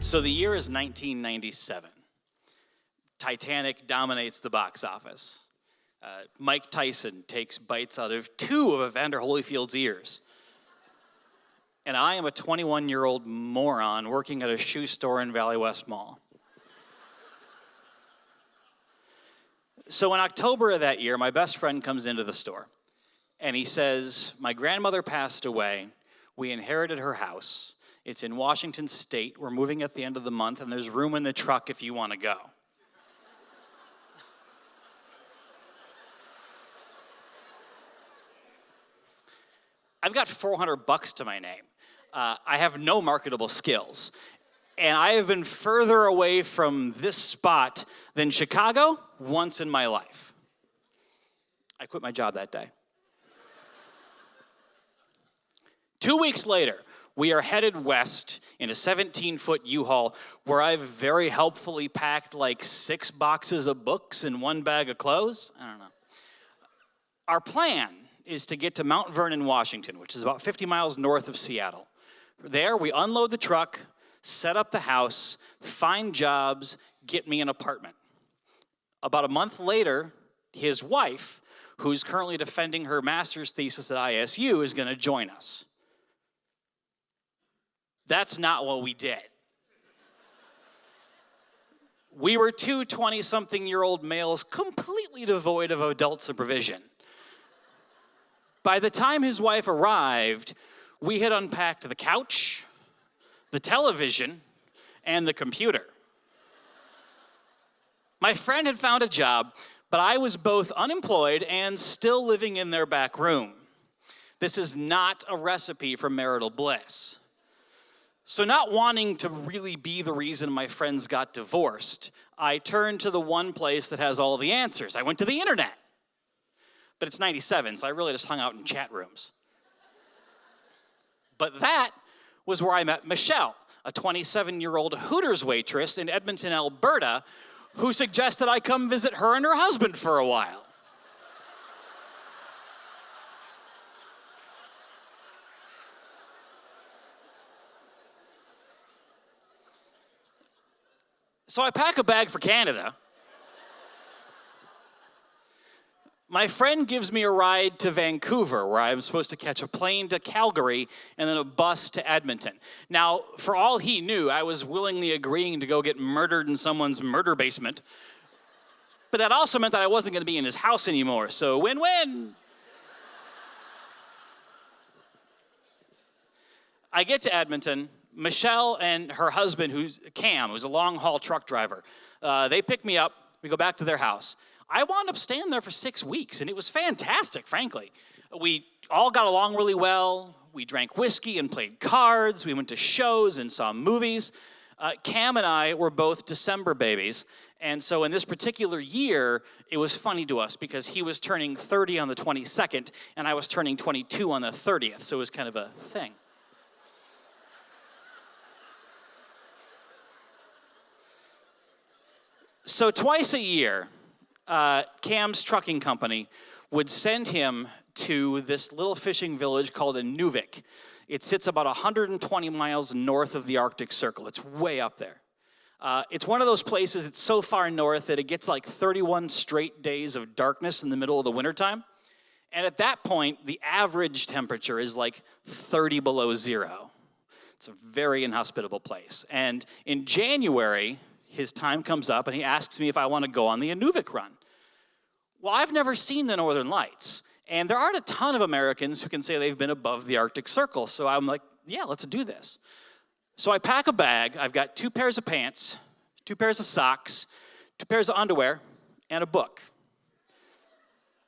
So the year is 1997. Titanic dominates the box office. Mike Tyson takes bites out of 2 of Evander Holyfield's ears. And I am a 21-year-old moron working at a shoe store in Valley West Mall. So in October of that year, my best friend comes into the store. And he says, my grandmother passed away. We inherited her house. It's in Washington State. We're moving at the end of the month, and there's room in the truck if you want to go. I've got $400 to my name. I have no marketable skills. And I have been further away from this spot than Chicago once in my life. I quit my job that day. 2 weeks later, we are headed west in a 17-foot U-Haul where I've very helpfully packed like 6 boxes of books and 1 bag of clothes. I don't know. Our plan is to get to Mount Vernon, Washington, which is about 50 miles north of Seattle. There, we unload the truck, set up the house, find jobs, get me an apartment. About a month later, his wife, who's currently defending her master's thesis at ISU, is going to join us. That's not what we did. We were 2 20-something-year-old males completely devoid of adult supervision. By the time his wife arrived, we had unpacked the couch, the television, and the computer. My friend had found a job, but I was both unemployed and still living in their back room. This is not a recipe for marital bliss. So not wanting to really be the reason my friends got divorced, I turned to the one place that has all the answers. I went to the internet. But it's 97, so I really just hung out in chat rooms. But that was where I met Michelle, a 27-year-old Hooters waitress in Edmonton, Alberta, who suggested I come visit her and her husband for a while. So I pack a bag for Canada. My friend gives me a ride to Vancouver, where I'm supposed to catch a plane to Calgary and then a bus to Edmonton. Now, for all he knew, I was willingly agreeing to go get murdered in someone's murder basement. But that also meant that I wasn't going to be in his house anymore, so win-win. I get to Edmonton. Michelle and her husband, who's Cam, who's a long-haul truck driver, they pick me up. We go back to their house. I wound up staying there for 6 weeks, and it was fantastic, frankly. We all got along really well. We drank whiskey and played cards. We went to shows and saw movies. Cam and I were both December babies, and so in this particular year, it was funny to us because he was turning 30 on the 22nd, and I was turning 22 on the 30th, so it was kind of a thing. So twice a year, Cam's trucking company would send him to this little fishing village called Inuvik. It sits about 120 miles north of the Arctic Circle. It's way up there. It's one of those places, it's so far north that it gets like 31 straight days of darkness in the middle of the wintertime. And at that point, the average temperature is like 30 below zero. It's a very inhospitable place. And in January, his time comes up and he asks me if I want to go on the Inuvik run. Well, I've never seen the Northern Lights, and there aren't a ton of Americans who can say they've been above the Arctic Circle, so I'm like, yeah, let's do this. So I pack a bag. I've got 2 pairs of pants, 2 pairs of socks, 2 pairs of underwear, and a book.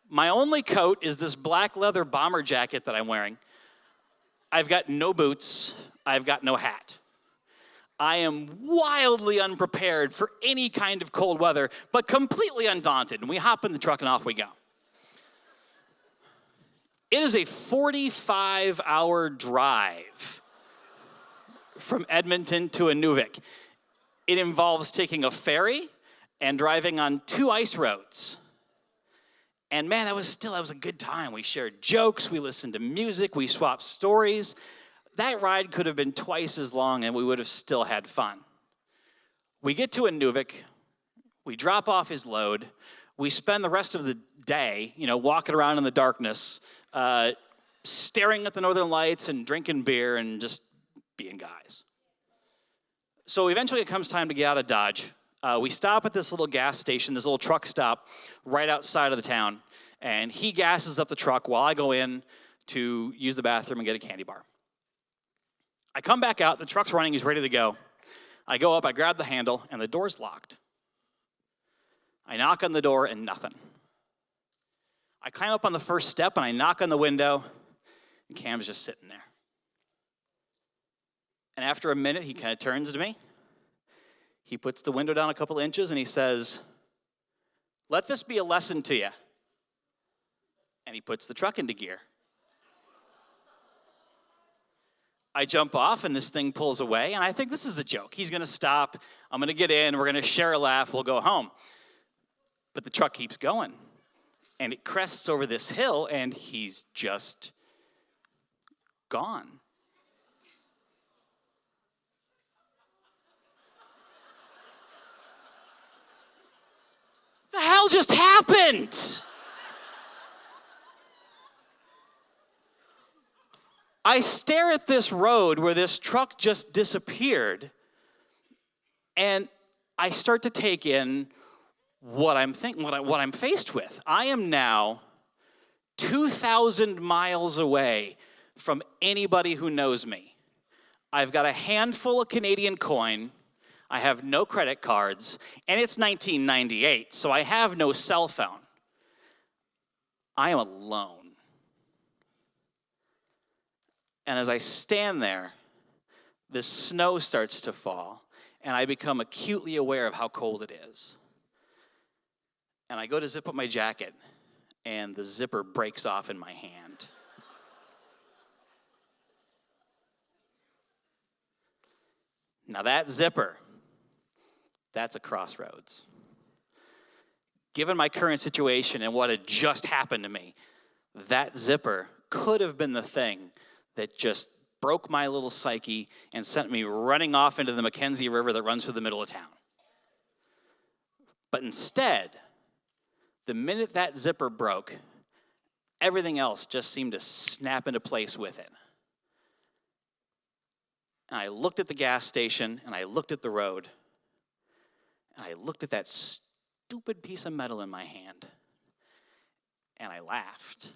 My only coat is this black leather bomber jacket that I'm wearing. I've got no boots. I've got no hat. I am wildly unprepared for any kind of cold weather, but completely undaunted. And we hop in the truck and off we go. It is a 45-hour drive from Edmonton to Inuvik. It involves taking a ferry and driving on 2 ice roads. And man, that was a good time. We shared jokes, we listened to music, we swapped stories. That ride could have been twice as long and we would have still had fun. We get to Inuvik. We drop off his load. We spend the rest of the day, walking around in the darkness, staring at the northern lights and drinking beer and just being guys. So eventually it comes time to get out of Dodge. We stop at this little gas station, this little truck stop right outside of the town. And he gasses up the truck while I go in to use the bathroom and get a candy bar. I come back out, the truck's running, he's ready to go. I go up, I grab the handle, and the door's locked. I knock on the door and nothing. I climb up on the first step and I knock on the window, and Cam's just sitting there. And after a minute, he kind of turns to me. He puts the window down a couple inches and he says, "Let this be a lesson to you." And he puts the truck into gear. I jump off and this thing pulls away, and I think this is a joke. He's gonna stop, I'm gonna get in, we're gonna share a laugh, we'll go home. But the truck keeps going, and it crests over this hill, and he's just gone. The hell just happened? I stare at this road where this truck just disappeared, and I start to take in what I'm faced with. I am now 2,000 miles away from anybody who knows me. I've got a handful of Canadian coin. I have no credit cards, and it's 1998, so I have no cell phone. I am alone. And as I stand there, the snow starts to fall, and I become acutely aware of how cold it is. And I go to zip up my jacket, and the zipper breaks off in my hand. Now that zipper, that's a crossroads. Given my current situation and what had just happened to me, that zipper could have been the thing that just broke my little psyche and sent me running off into the Mackenzie River that runs through the middle of town. But instead, the minute that zipper broke, everything else just seemed to snap into place with it. And I looked at the gas station, and I looked at the road, and I looked at that stupid piece of metal in my hand, and I laughed.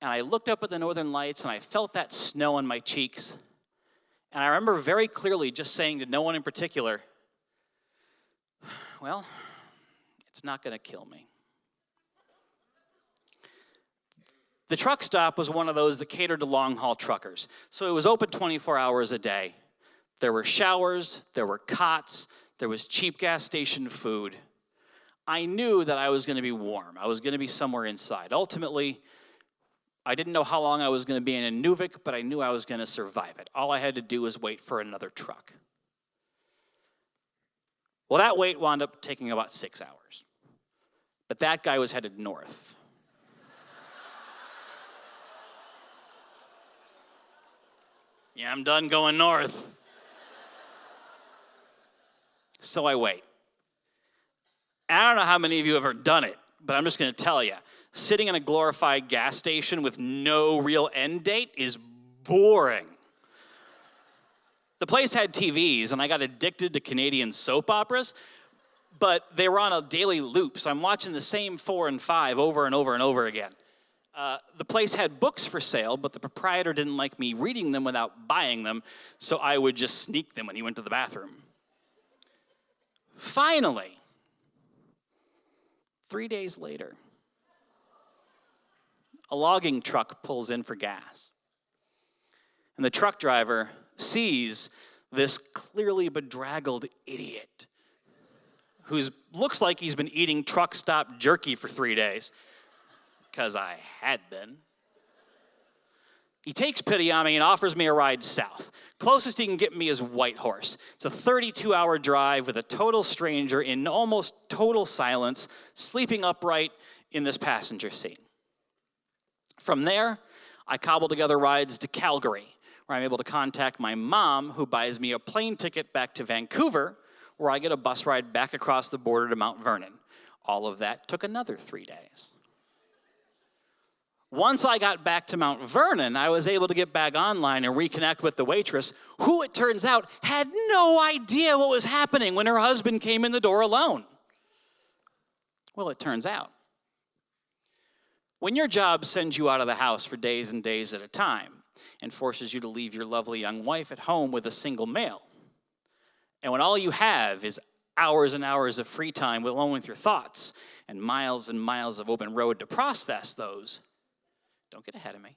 And I looked up at the northern lights, and I felt that snow on my cheeks. And I remember very clearly just saying to no one in particular, "Well, it's not going to kill me." The truck stop was one of those that catered to long-haul truckers. So it was open 24 hours a day. There were showers, there were cots, there was cheap gas station food. I knew that I was going to be warm. I was going to be somewhere inside. Ultimately, I didn't know how long I was going to be in Inuvik, but I knew I was going to survive it. All I had to do was wait for another truck. Well, that wait wound up taking about 6 hours. But that guy was headed north. Yeah, I'm done going north. So I wait. I don't know how many of you have ever done it, but I'm just going to tell you. Sitting in a glorified gas station with no real end date is boring. The place had TVs, and I got addicted to Canadian soap operas, but they were on a daily loop, so I'm watching the same 4 and 5 over and over and over again. The place had books for sale, but the proprietor didn't like me reading them without buying them, so I would just sneak them when he went to the bathroom. Finally, 3 days later, a logging truck pulls in for gas. And the truck driver sees this clearly bedraggled idiot who looks like he's been eating truck stop jerky for 3 days, because I had been. He takes pity on me and offers me a ride south. Closest he can get me is Whitehorse. It's a 32-hour drive with a total stranger in almost total silence, sleeping upright in this passenger seat. From there, I cobble together rides to Calgary, where I'm able to contact my mom, who buys me a plane ticket back to Vancouver, where I get a bus ride back across the border to Mount Vernon. All of that took another 3 days. Once I got back to Mount Vernon, I was able to get back online and reconnect with the waitress, who it turns out had no idea what was happening when her husband came in the door alone. Well, it turns out, when your job sends you out of the house for days and days at a time and forces you to leave your lovely young wife at home with a single male, and when all you have is hours and hours of free time alone with your thoughts and miles of open road to process those, don't get ahead of me.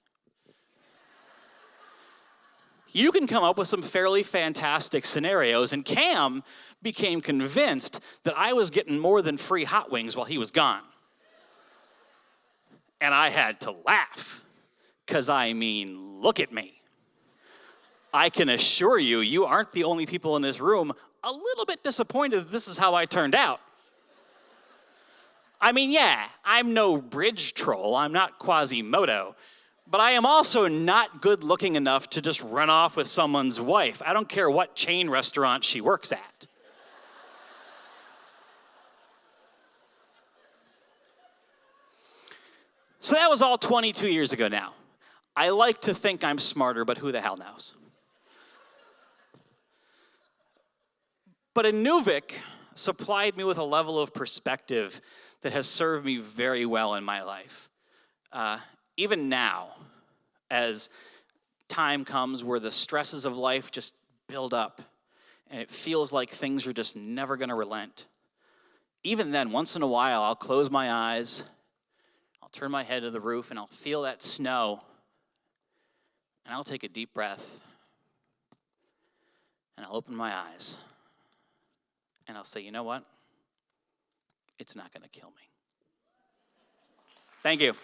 You can come up with some fairly fantastic scenarios, and Cam became convinced that I was getting more than free hot wings while he was gone. And I had to laugh, because I mean, look at me. I can assure you, you aren't the only people in this room a little bit disappointed that this is how I turned out. I mean, yeah, I'm no bridge troll, I'm not Quasimodo, but I am also not good looking enough to just run off with someone's wife. I don't care what chain restaurant she works at. So that was all 22 years ago now. I like to think I'm smarter, but who the hell knows? But Inuvik supplied me with a level of perspective that has served me very well in my life. Even now, as time comes where the stresses of life just build up and it feels like things are just never going to relent, even then, once in a while, I'll close my eyes, I'll turn my head to the roof, and I'll feel that snow, and I'll take a deep breath, and I'll open my eyes, and I'll say, you know what? It's not going to kill me. Thank you.